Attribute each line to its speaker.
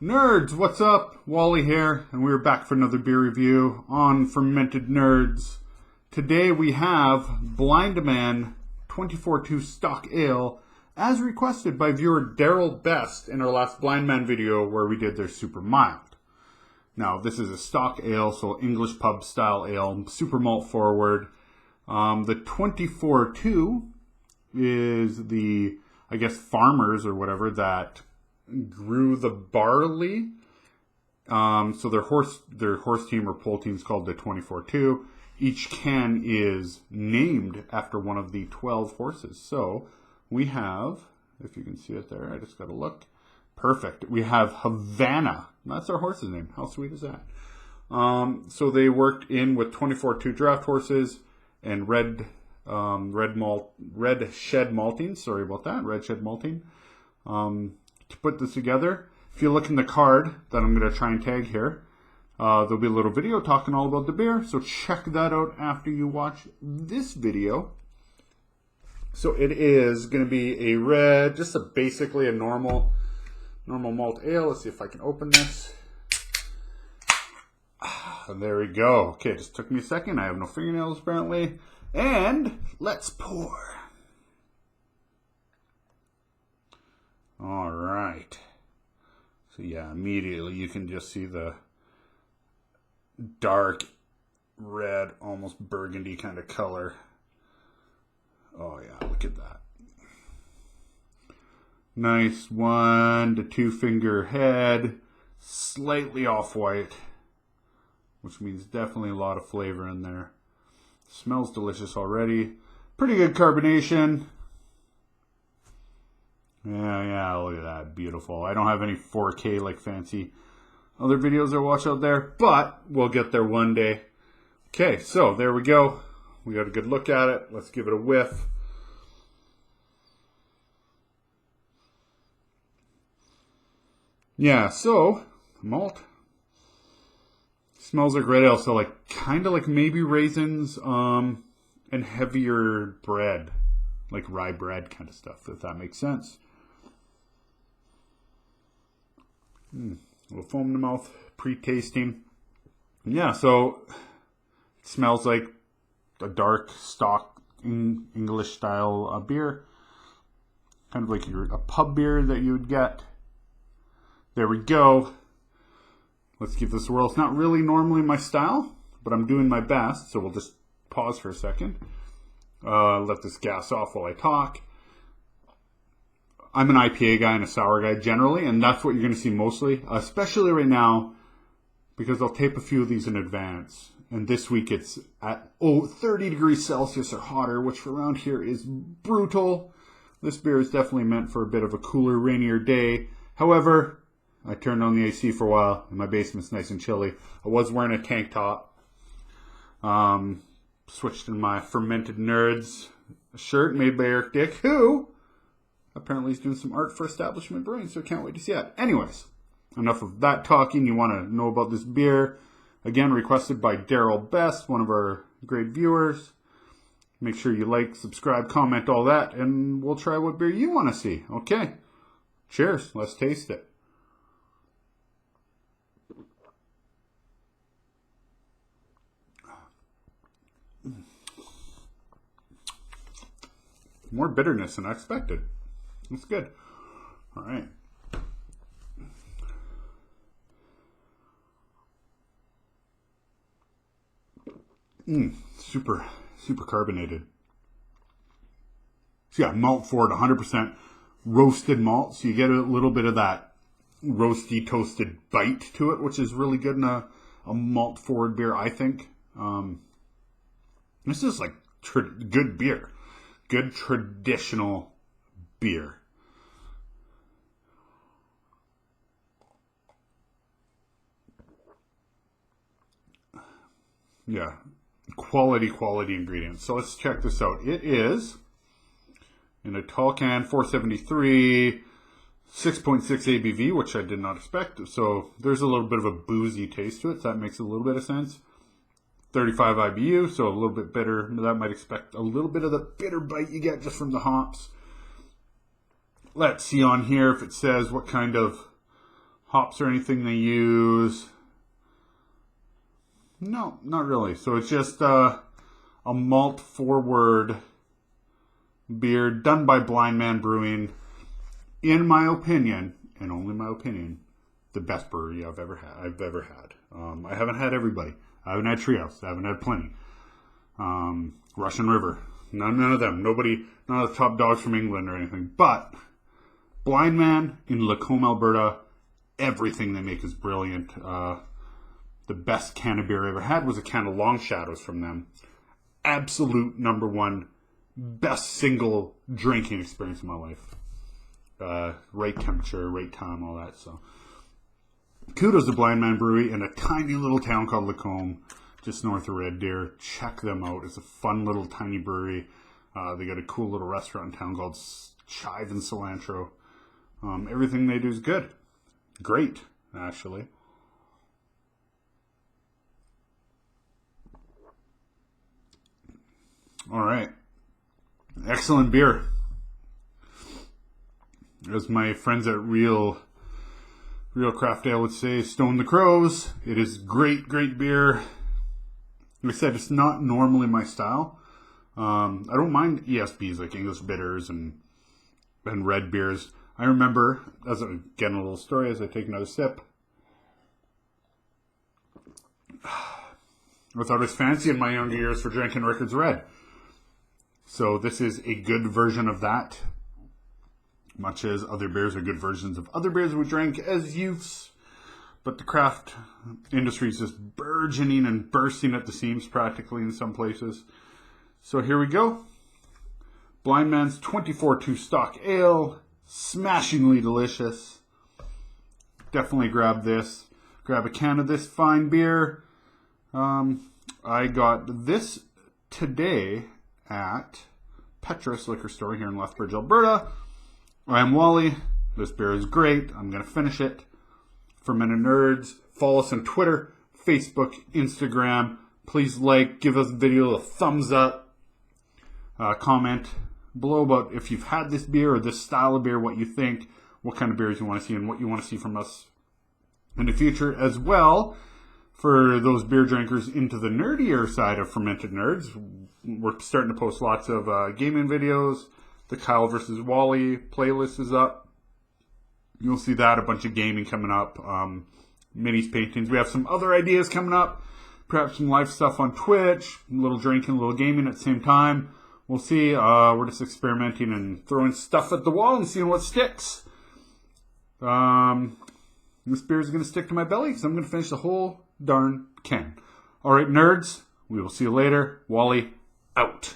Speaker 1: Nerds, what's up? Wally here, and we're back for another beer review on Fermented Nerds. Today we have Blindman 24-2 Stock Ale, as requested by viewer Daryl Best in our last Blindman video where we did their super mild. Now, this is a stock ale, so English pub style ale, super malt forward. The 24-2 is the, I guess, farmers or whatever that grew the barley. So their horse team or pole team is called the 24-2. Each can is named after one of the 12 horses. So we have, if you can see it there, I just got to look. Perfect. We have Havana. That's our horse's name. How sweet is that? So they worked in with 24-2 draft horses and red shed malting. Sorry about that. Red shed malting. To put this together, if you look in the card that I'm going to try and tag here, there'll be a little video talking all about the beer, so check that out after you watch this video. So it is going to be a red, just basically a normal malt ale. Let's see if I can open this. And there we go. Okay, it just took me a second. I have no fingernails apparently. And let's pour. All right. So yeah, immediately you can just see the dark red, almost burgundy kind of color. Oh yeah, look at that. Nice 1 to 2 finger head, slightly off-white, which means definitely a lot of flavor in there. Smells delicious already. Pretty good carbonation. Yeah, look at that. Beautiful. I don't have any 4K like fancy other videos I watch out there, but we'll get there one day. Okay, so there we go. We got a good look at it. Let's give it a whiff. Yeah, so malt smells like red ale, so like kind of like maybe raisins and heavier bread, like rye bread kind of stuff, if that makes sense. A little foam in the mouth, pre-tasting. Yeah, so it smells like a dark stock English style beer, kind of like a pub beer that you would get. There we go. Let's give this a whirl. It's not really normally my style, but I'm doing my best, so we'll just pause for a second. Let this gas off while I talk. I'm an IPA guy and a sour guy generally, and that's what you're going to see mostly, especially right now, because I'll tape a few of these in advance. And this week it's at 30 degrees Celsius or hotter, which for around here is brutal. This beer is definitely meant for a bit of a cooler, rainier day. However, I turned on the AC for a while, and my basement's nice and chilly. I was wearing a tank top. Switched in my Fermented Nerds shirt made by Eric Dick, who apparently is doing some art for Establishment Brewing, so I can't wait to see that. Anyways, enough of that talking. You want to know about this beer. Again, requested by Daryl Best, one of our great viewers. Make sure you like, subscribe, comment, all that, and we'll try what beer you want to see. Okay, cheers. Let's taste it. More bitterness than I expected. That's good. All right. Super carbonated. So yeah, malt forward, 100% roasted malt. So you get a little bit of that roasty, toasted bite to it, which is really good in a malt forward beer, I think. This is like good beer. Good traditional beer. Yeah, quality ingredients. So let's check this out. It is in a tall can, 473, 6.6 ABV, which I did not expect. So there's a little bit of a boozy taste to it. So that makes a little bit of sense. 35 IBU, so a little bit bitter. That might expect a little bit of the bitter bite you get just from the hops. Let's see on here if it says what kind of hops or anything they use? No, not really. So it's just a malt forward beer done by Blindman Brewing. In my opinion, and only my opinion, the best brewery I've ever had. I haven't had everybody. I haven't had Treehouse. I haven't had plenty. Russian River. None of them. None of the top dogs from England or anything. But Blindman in Lacombe, Alberta, everything they make is brilliant. The best can of beer I ever had was a can of Long Shadows from them. Absolute number one, best single drinking experience of my life. Right temperature, right time, all that. So kudos to Blindman Brewery in a tiny little town called Lacombe, just north of Red Deer. Check them out. It's a fun little tiny brewery. They got a cool little restaurant in town called Chive and Cilantro. Everything they do is good. Great, actually. All right. Excellent beer. As my friends at Real Craft Ale would say, Stone the Crows. It is great beer. Like I said, it's not normally my style. I don't mind ESBs like English bitters and red beers. I remember, getting a little story as I take another sip. I thought it was fancy in my younger years for drinking Rickard's Red. So this is a good version of that. Much as other beers are good versions of other beers we drank as youths. But the craft industry is just burgeoning and bursting at the seams practically in some places. So here we go. Blindman's 24-2 stock ale. Smashingly delicious. Definitely grab this. Grab a can of this fine beer. I got this today at Petris liquor store here in Lethbridge, Alberta. I'm Wally. This beer is great. I'm going to finish it. Fermented Nerds. Follow us on Twitter, Facebook, Instagram. Please give us the video a thumbs up. Comment below about if you've had this beer or this style of beer, what you think, what kind of beers you want to see, and what you want to see from us in the future as well. For those beer drinkers into the nerdier side of Fermented Nerds, we're starting to post lots of gaming videos. The Kyle versus Wally playlist is up. You'll see that, a bunch of gaming coming up, minis, paintings. We have some other ideas coming up, perhaps some live stuff on Twitch, a little drinking, a little gaming at the same time. We'll see. We're just experimenting and throwing stuff at the wall and seeing what sticks. This beer is going to stick to my belly because I'm going to finish the whole darn can. All right, nerds, we will see you later. Wally, out.